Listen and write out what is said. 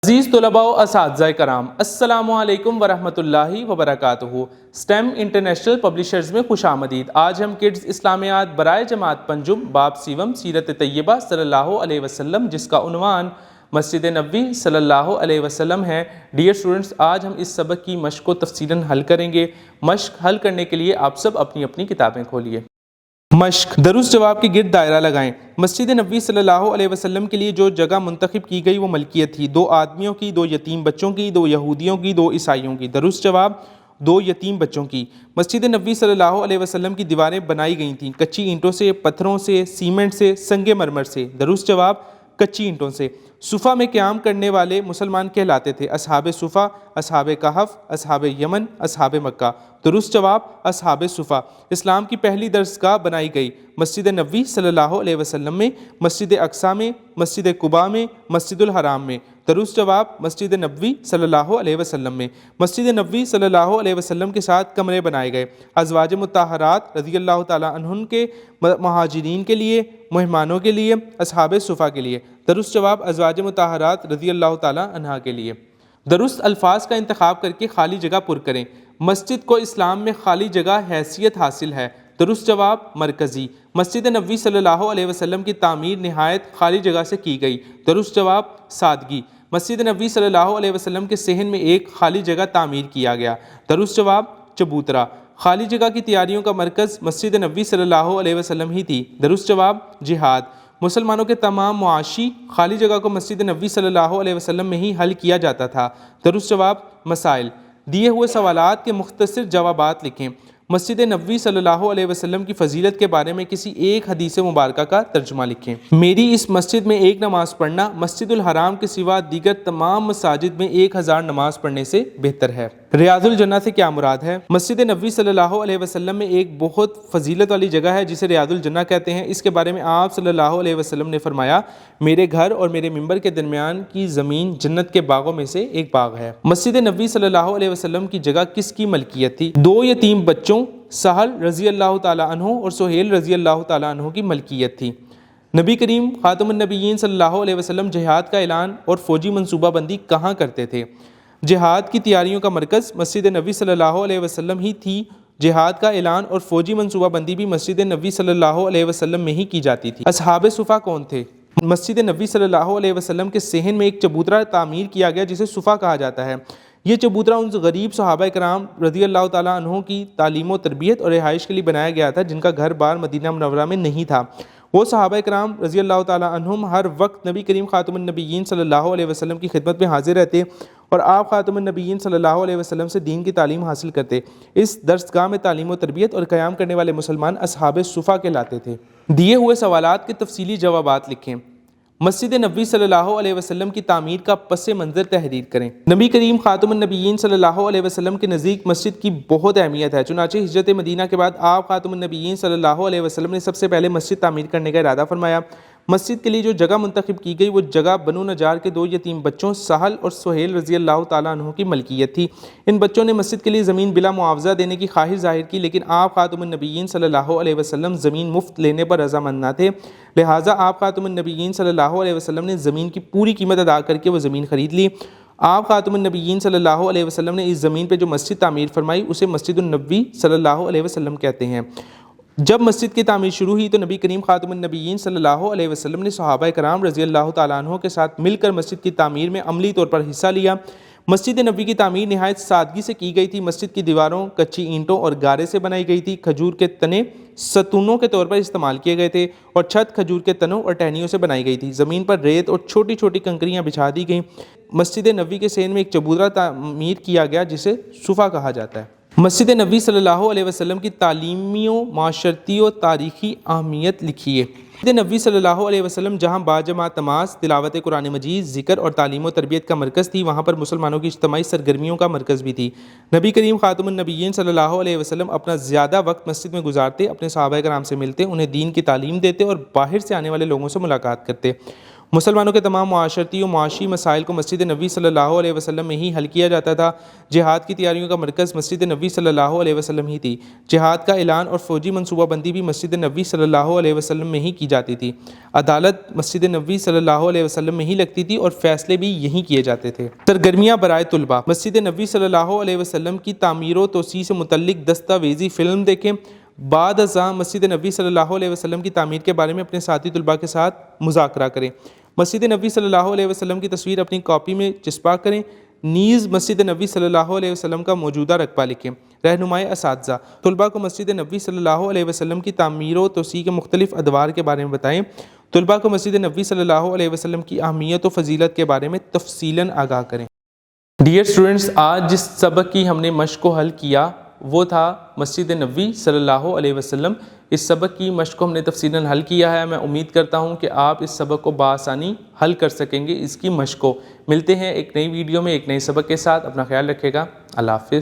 عزیز طلباء و اساتذہ کرام، السلام علیکم ورحمۃ اللہ وبرکاتہ۔ سٹیم انٹرنیشنل پبلشرز میں خوش آمدید۔ آج ہم کڈز اسلامیات برائے جماعت پنجم باب سیوم سیرت طیبہ صلی اللہ علیہ وسلم، جس کا عنوان مسجد نبوی صلی اللہ علیہ وسلم ہے۔ ڈیئر اسٹوڈنٹس، آج ہم اس سبق کی مشق کو تفصیلاً حل کریں گے۔ مشق حل کرنے کے لیے آپ سب اپنی اپنی کتابیں کھولیے۔ مشق، درست جواب کے گرد دائرہ لگائیں۔ مسجد نبوی صلی اللہ علیہ وسلم کے لیے جو جگہ منتخب کی گئی وہ ملکیت تھی، 2 آدمیوں کی، 2 یتیم بچوں کی، 2 یہودیوں کی، 2 عیسائیوں کی۔ درست جواب 2 یتیم بچوں کی۔ مسجد نبوی صلی اللہ علیہ وسلم کی دیواریں بنائی گئی تھیں کچی اینٹوں سے، پتھروں سے، سیمنٹ سے، سنگ مرمر سے۔ درست جواب کچی اینٹوں سے۔ صفا میں قیام کرنے والے مسلمان کہلاتے تھے اصحاب صفا، اصحاب کہف، اصحاب یمن، اصحاب مکہ۔ درست جواب اصحاب صفا۔ اسلام کی پہلی درسگاہ بنائی گئی مسجد نبوی صلی اللہ علیہ وسلم میں، مسجد اقصیٰ میں، مسجد قباء میں، مسجد الحرام میں۔ درست جواب مسجد نبوی صلی اللہ علیہ وسلم میں۔ مسجد نبوی صلی اللہ علیہ وسلم کے ساتھ کمرے بنائے گئے ازواج مطہرات رضی اللہ تعالیٰ عنہن کے، مہاجرین کے لیے، مہمانوں کے لیے، اصحاب صفا کے لیے۔ درست جواب ازواج مطہرات رضی اللہ تعالیٰ عنہا کے لیے۔ درست الفاظ کا انتخاب کر کے خالی جگہ پر کریں۔ مسجد کو اسلام میں خالی جگہ حیثیت حاصل ہے۔ درست جواب مرکزی۔ مسجد نبوی صلی اللہ علیہ وسلم کی تعمیر نہایت خالی جگہ سے کی گئی۔ درست جواب سادگی۔ مسجد نبوی صلی اللہ علیہ وسلم کے صحن میں ایک خالی جگہ تعمیر کیا گیا۔ درست جواب چبوترا۔ خالی جگہ کی تیاریوں کا مرکز مسجد نبوی صلی اللہ علیہ وسلم ہی تھی۔ درست جواب جہاد۔ مسلمانوں کے تمام معاشی خالی جگہ کو مسجد نبوی صلی اللہ علیہ وسلم میں ہی حل کیا جاتا تھا۔ درست جواب مسائل۔ دیے ہوئے سوالات کے مختصر جوابات لکھیں۔ مسجد نبوی صلی اللہ علیہ وسلم کی فضیلت کے بارے میں کسی ایک حدیث مبارکہ کا ترجمہ لکھیں۔ میری اس مسجد میں ایک نماز پڑھنا مسجد الحرام کے سوا دیگر تمام مساجد میں 1000 نماز پڑھنے سے بہتر ہے۔ ریاض الجنہ سے کیا مراد ہے؟ مسجد نبوی صلی اللہ علیہ وسلم میں ایک بہت فضیلت والی جگہ ہے جسے ریاض الجنہ کہتے ہیں۔ اس کے بارے میں آپ صلی اللہ علیہ وسلم نے فرمایا، میرے گھر اور میرے ممبر کے درمیان کی زمین جنت کے باغوں میں سے ایک باغ ہے۔ مسجد نبوی صلی اللہ علیہ وسلم کی جگہ کس کی ملکیت تھی؟ 2 یتیم بچوں سہل رضی اللہ تعالیٰ عنہ اور سہیل رضی اللہ تعالیٰ عنہ کی ملکیت تھی۔ نبی کریم خاتم النبیین صلی اللہ علیہ وسلم جہاد کا اعلان اور فوجی منصوبہ بندی کہاں کرتے تھے؟ جہاد کی تیاریوں کا مرکز مسجد نبوی صلی اللہ علیہ وسلم ہی تھی۔ جہاد کا اعلان اور فوجی منصوبہ بندی بھی مسجد نبوی صلی اللہ علیہ وسلم میں ہی کی جاتی تھی۔ اصحاب صفا کون تھے؟ مسجد نبوی صلی اللہ علیہ وسلم کے صحن میں ایک چبوترا تعمیر کیا گیا جسے صفا کہا جاتا ہے۔ یہ چبوترا ان غریب صحابہ کرام رضی اللہ تعالیٰ عنہ کی تعلیم و تربیت اور رہائش کے لیے بنایا گیا تھا جن کا گھر بار مدینہ منورہ میں نہیں تھا۔ وہ صحابہ کرام رضی اللہ تعالیٰ عنہم ہر وقت نبی کریم خاتم النبیین صلی اللہ علیہ وسلم کی خدمت میں حاضر رہتے اور آپ خاتم النبیین صلی اللہ علیہ وسلم سے دین کی تعلیم حاصل کرتے۔ اس درسگاہ میں تعلیم و تربیت اور قیام کرنے والے مسلمان اصحاب صفا کہلاتے تھے۔ دیے ہوئے سوالات کے تفصیلی جوابات لکھیں۔ مسجد نبوی صلی اللہ علیہ وسلم کی تعمیر کا پس منظر تحریر کریں۔ نبی کریم خاتم النبیین صلی اللہ علیہ وسلم کے نزدیک مسجد کی بہت اہمیت ہے، چنانچہ ہجرت مدینہ کے بعد آپ خاتم النبیین صلی اللہ علیہ وسلم نے سب سے پہلے مسجد تعمیر کرنے کا ارادہ فرمایا۔ مسجد کے لیے جو جگہ منتخب کی گئی وہ جگہ بنو نجار کے 2 یتیم بچوں سہل اور سہیل رضی اللہ تعالیٰ عنہ کی ملکیت تھی۔ ان بچوں نے مسجد کے لیے زمین بلا معاوضہ دینے کی خواہش ظاہر کی، لیکن آپ خاتم النبیین صلی اللہ علیہ وسلم زمین مفت لینے پر رضامند نہ تھے، لہٰذا آپ خاتم النبیین صلی اللہ علیہ وسلم نے زمین کی پوری قیمت ادا کر کے وہ زمین خرید لی۔ آپ خاتم النبیین صلی اللہ علیہ وسلم نے اس زمین پہ جو مسجد تعمیر فرمائی اسے مسجد النبوی صلی اللہ علیہ وسلم کہتے ہیں۔ جب مسجد کی تعمیر شروع ہوئی تو نبی کریم خاتم النبیین صلی اللہ علیہ وسلم نے صحابہ کرام رضی اللہ تعالیٰ عنہ کے ساتھ مل کر مسجد کی تعمیر میں عملی طور پر حصہ لیا۔ مسجد نبوی کی تعمیر نہایت سادگی سے کی گئی تھی۔ مسجد کی دیواروں کچی اینٹوں اور گارے سے بنائی گئی تھی۔ کھجور کے تنے ستونوں کے طور پر استعمال کیے گئے تھے اور چھت کھجور کے تنوں اور ٹہنیوں سے بنائی گئی تھی۔ زمین پر ریت اور چھوٹی چھوٹی کنکریاں بچھا دی گئیں۔ مسجد نبوی کے صحن میں ایک چبوترا تعمیر کیا گیا جسے صفا کہا جاتا ہے۔ مسجد نبوی صلی اللہ علیہ وسلم کی تعلیمی و معاشرتی و تاریخی اہمیت لکھیے۔ مسجد نبوی صلی اللہ علیہ وسلم جہاں باجماعت نماز، تلاوت قرآن مجید، ذکر اور تعلیم و تربیت کا مرکز تھی، وہاں پر مسلمانوں کی اجتماعی سرگرمیوں کا مرکز بھی تھی۔ نبی کریم خاتم النبیین صلی اللہ علیہ وسلم اپنا زیادہ وقت مسجد میں گزارتے، اپنے صحابہ کرام سے ملتے، انہیں دین کی تعلیم دیتے اور باہر سے آنے والے لوگوں سے ملاقات کرتے۔ مسلمانوں کے تمام معاشرتی و معاشی مسائل کو مسجد نبوی صلی اللہ علیہ وسلم میں ہی حل کیا جاتا تھا۔ جہاد کی تیاریوں کا مرکز مسجد نبوی صلی اللہ علیہ وسلم ہی تھی۔ جہاد کا اعلان اور فوجی منصوبہ بندی بھی مسجد نبوی صلی اللہ علیہ وسلم میں ہی کی جاتی تھی۔ عدالت مسجد نبوی صلی اللہ علیہ وسلم میں ہی لگتی تھی اور فیصلے بھی یہیں کیے جاتے تھے۔ سرگرمیاں برائے طلباء: مسجد نبوی صلی اللہ علیہ وسلم کی تعمیر و توسیع سے متعلق دستاویزی فلم دیکھیں۔ بعد ازاں مسجد نبوی صلی اللہ علیہ وسلم کی تعمیر کے بارے میں اپنے ساتھی طلباء کے ساتھ مذاکرہ کریں۔ مسجد نبوی صلی اللہ علیہ وسلم کی تصویر اپنی کاپی میں چسپاں کریں۔ نیز مسجد نبوی صلی اللہ علیہ وسلم کا موجودہ رقبہ لکھیں۔ رہنمائے اساتذہ: طلباء کو مسجد نبوی صلی اللہ علیہ وسلم کی تعمیر و توسیع کے مختلف ادوار کے بارے میں بتائیں۔ طلباء کو مسجد نبوی صلی اللہ علیہ وسلم کی اہمیت و فضیلت کے بارے میں تفصیلاً آگاہ کریں۔ ڈیئر اسٹوڈنٹس، آج جس سبق کی ہم نے مشق کو حل کیا وہ تھا مسجد نبوی صلی اللہ علیہ وسلم۔ اس سبق کی مشق کو ہم نے تفصیلاً حل کیا ہے۔ میں امید کرتا ہوں کہ آپ اس سبق کو بآسانی حل کر سکیں گے۔ اس کی مشق کو ملتے ہیں ایک نئی ویڈیو میں ایک نئے سبق کے ساتھ۔ اپنا خیال رکھیے گا۔ اللہ حافظ۔